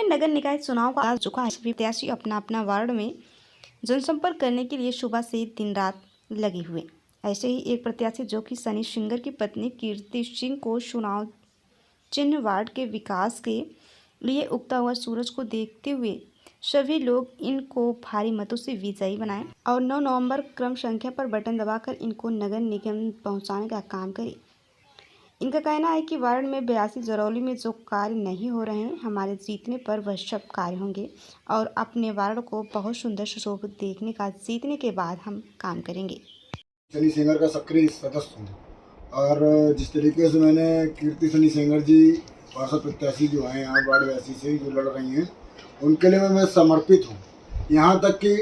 नगर निकाय चुनाव का आ चुका है। सभी प्रत्याशी अपना अपना वार्ड में जनसंपर्क करने के लिए सुबह से दिन रात लगे हुए। ऐसे ही एक प्रत्याशी जो कि सनी सिंगर की पत्नी कीर्ति सिंह को चुनाव चिन्ह वार्ड के विकास के लिए उगता हुआ सूरज को देखते हुए सभी लोग इनको भारी मतों से विजयी बनाएं और 9 नवंबर क्रम संख्या पर बटन दबाकर इनको नगर निगम पहुंचाने का काम करें। इनका कहना है कि वार्ड में 82 जरौली में जो कार्य नहीं हो रहे हैं, हमारे जीतने पर वह सब कार्य होंगे और अपने वार्ड को बहुत सुंदर सुशोभित देखने का जीतने के बाद हम काम करेंगे। सनी सिंगर का सक्रिय सदस्य हूँ और जिस तरीके से मैंने कीर्ति सनी सिंगर जी पार्षद प्रत्याशी जो हैं यहाँ वार्ड वासी से जो लड़ रही हैं उनके लिए मैं समर्पित हूँ। यहाँ तक कि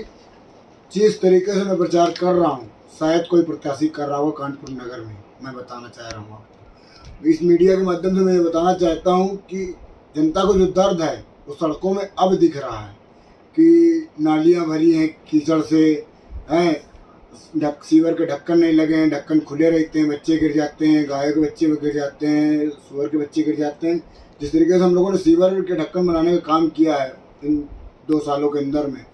जिस तरीके से मैं प्रचार कर रहा हूँ शायद कोई प्रत्याशी कर रहा होगा कानपुर नगर में, मैं बताना चाह रहा हूँ आपको। इस मीडिया के माध्यम से मैं ये बताना चाहता हूँ कि जनता को जो दर्द है वो सड़कों में अब दिख रहा है कि नालियाँ भरी हैं कीचड़ से हैं, सीवर के ढक्कन नहीं लगे हैं, ढक्कन खुले रहते हैं, बच्चे गिर जाते हैं, गायों के बच्चे गिर जाते हैं, सुअर के बच्चे गिर जाते हैं। जिस तरीके से हम लोगों ने सीवर के ढक्कन बनाने का काम किया है इन 2 सालों के अंदर में,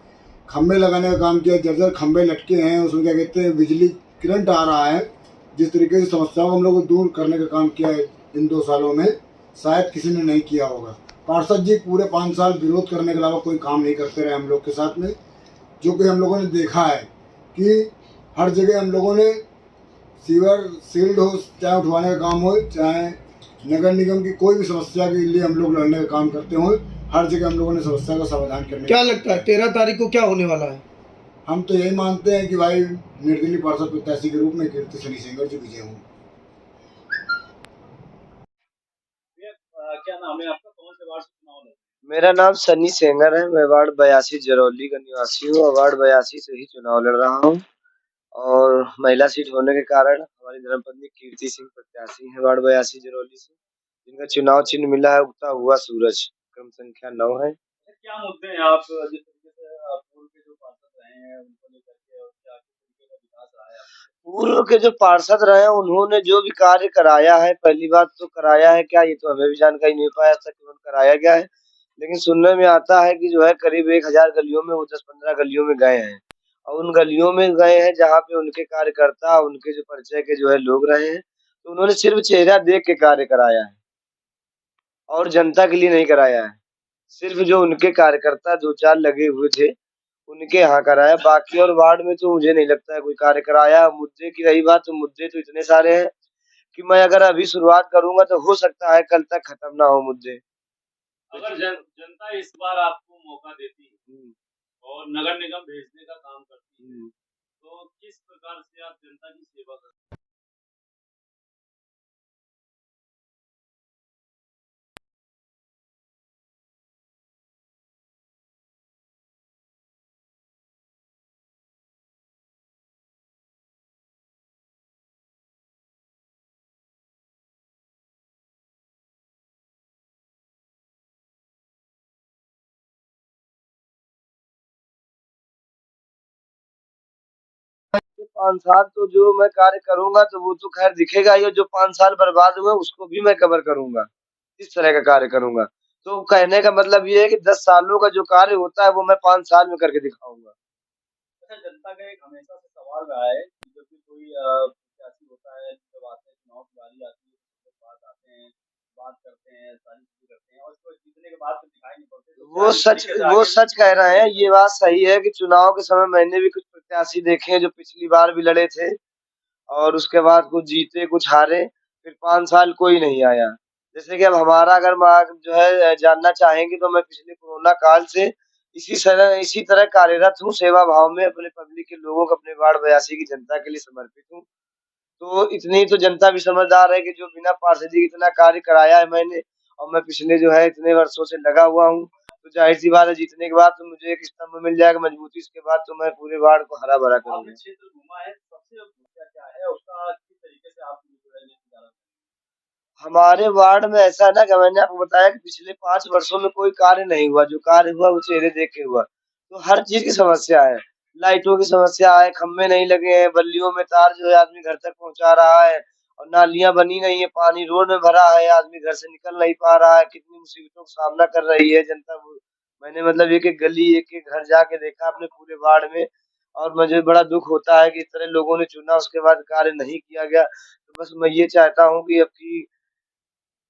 खंबे लगाने का काम किया, जर्जर खंबे लटके हैं, उसमें क्या कहते हैं बिजली करंट आ रहा है। जिस तरीके से समस्याओं को हम लोग को दूर करने का काम किया है इन 2 सालों में शायद किसी ने नहीं किया होगा। पार्षद जी पूरे 5 साल विरोध करने के अलावा कोई काम नहीं करते रहे हम लोग के साथ में, जो कि हम लोगों ने देखा है कि हर जगह हम लोगों ने सीवर सील्ड हो, चाहे उठवाने का काम हो, चाहे नगर निगम की कोई भी समस्या के लिए हम लोग लड़ने का काम करते हो, हर जगह हम लोगों ने समस्या का समाधान करने। क्या लगता है 13 तारीख को क्या होने वाला है? हम तो यही मानते हैं कि भाई निर्दलीय पार्षद प्रत्याशी के रूप में कीर्ति सनी सिंगर जी विजय हों। क्या नाम है आपका, कौन से वार्ड से चुनाव लड़ रहे हैं? मेरा नाम सनी सेंगर है। मैं वार्ड 82 जरौली का निवासी हूँ और वार्ड 82 से ही चुनाव लड़ रहा हूँ और महिला सीट होने के कारण हमारी धर्मपत्नी कीर्ति सिंह प्रत्याशी है वार्ड 82 जरौली से, जिनका चुनाव चिन्ह मिला है उगता हुआ सूरज, क्रम संख्या 9 है। क्या मुद्दे हैं आप जिस तरीके से पूर्व के जो पार्षद रहे हैं उनको लेकर के, और क्या किस तरीके का विकास रहा है आपके? पूर्व के जो पार्षद रहे हैं उन्होंने जो भी कार्य कराया है, पहली बात तो कराया है क्या, ये तो हमें भी जानकारी नहीं पाया था कि उन्होंने कराया क्या है, लेकिन सुनने में आता है कि जो है करीब 1000 गलियों में वो 10-15 गलियों में गए हैं और उन गलियों में गए हैं जहाँ पे उनके कार्यकर्ता, उनके जो परिचय के जो है लोग रहे हैं, तो उन्होंने सिर्फ चेहरा देख के कार्य कराया है और जनता के लिए नहीं कराया है। सिर्फ जो उनके कार्यकर्ता 2-4 लगे हुए थे उनके यहाँ कराया, बाकी और वार्ड में तो मुझे नहीं लगता है कोई कार्य कराया। मुद्दे की रही बात तो मुद्दे तो इतने सारे हैं कि मैं अगर अभी शुरुआत करूंगा तो हो सकता है कल तक खत्म ना हो मुद्दे। अगर जनता इस बार आपको मौका देती है और नगर निगम भेजने का काम करती है तो किस प्रकार से आप जनता की सेवा करते हैं? तो 5 साल तो जो मैं कार्य करूंगा तो वो तो खैर दिखेगा ही, और जो 5 साल बर्बाद हुए उसको भी मैं कवर करूंगा, इस तरह का कार्य करूंगा। तो कहने का मतलब ये है कि 10 सालों का जो कार्य होता है वो मैं 5 साल में करके दिखाऊंगा। अच्छा, जनता का एक हमेशा से सवाल रहा है कि जब भी कोई प्रत्याशी होता है, जब आते हैं चुनाव की बारी आती है तो सब पास आते हैं, बात करते हैं, सारी चीजें करते हैं और उसको जीतने के बाद तो दिखाई नहीं पड़ते। तो वो सच कह रहे हैं, ये बात सही है कि चुनाव के समय मैंने भी कुछ प्रत्याशी देखे हैं जो पिछली बार भी लड़े थे और उसके बाद कुछ जीते कुछ हारे, फिर 5 साल कोई नहीं आया। जैसे कि अब हमारा अगर मार्ग जो है जानना चाहेंगे तो मैं पिछले कोरोना काल से इसी तरह कार्यरत हूँ, सेवा भाव में अपने पब्लिक के लोगों को, अपने वार्ड 82 की जनता के लिए समर्पित हूँ। तो इतनी तो जनता भी समझदार है कि जो बिना पार्षदी के इतना कार्य कराया है मैंने और मैं पिछले जो है इतने वर्षों से लगा हुआ हूँ, तो जाहिर-सी बात है जीतने के बाद तो मुझे एक स्तंभ मिल जाएगा मजबूती, उसके बाद तो मैं पूरे वार्ड को हरा-भरा आपने करूँगा। क्षेत्र घूमा है, सबसे मुद्दा क्या है, उसका किस तरीके से आप जो है लेके जाना? हमारे वार्ड में ऐसा है ना कि मैंने आपको बताया कि पिछले 5 वर्षों में कोई कार्य नहीं हुआ, जो कार्य हुआ वो चेहरे देख के हुआ। तो हर चीज़ की समस्या है, लाइटों की समस्या है, खंभे नहीं लगे हैं, बल्लियों में तार जो है आदमी घर तक पहुँचा रहा है और नालियां बनी नहीं है, पानी रोड में भरा है, आदमी घर से निकल नहीं पा रहा है, कितनी मुसीबतों का सामना कर रही है जनता। मैंने मतलब एक एक गली एक एक घर जाके देखा अपने पूरे वार्ड में, और मुझे बड़ा दुख होता है कि इस तरह लोगों ने चुना, उसके बाद कार्य नहीं किया गया। तो बस मैं ये चाहता हूँ कि अब की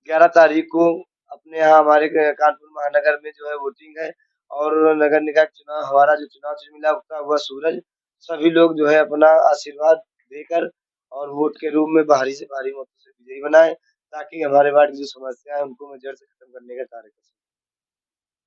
11 तारीख को अपने यहाँ हमारे कानपुर महानगर में जो है वोटिंग है, और नगर निकाय चुनाव, हमारा जो चुनाव चिन्ह मिला उगता हुआ सूरज, सभी लोग जो है अपना आशीर्वाद देकर और वोट के रूप में भारी से भारी मतों से विजयी बनाए, ताकि हमारे वार्ड की जो समस्या है उनको मैं जड़ से खत्म करने का कार्य कर सकूं।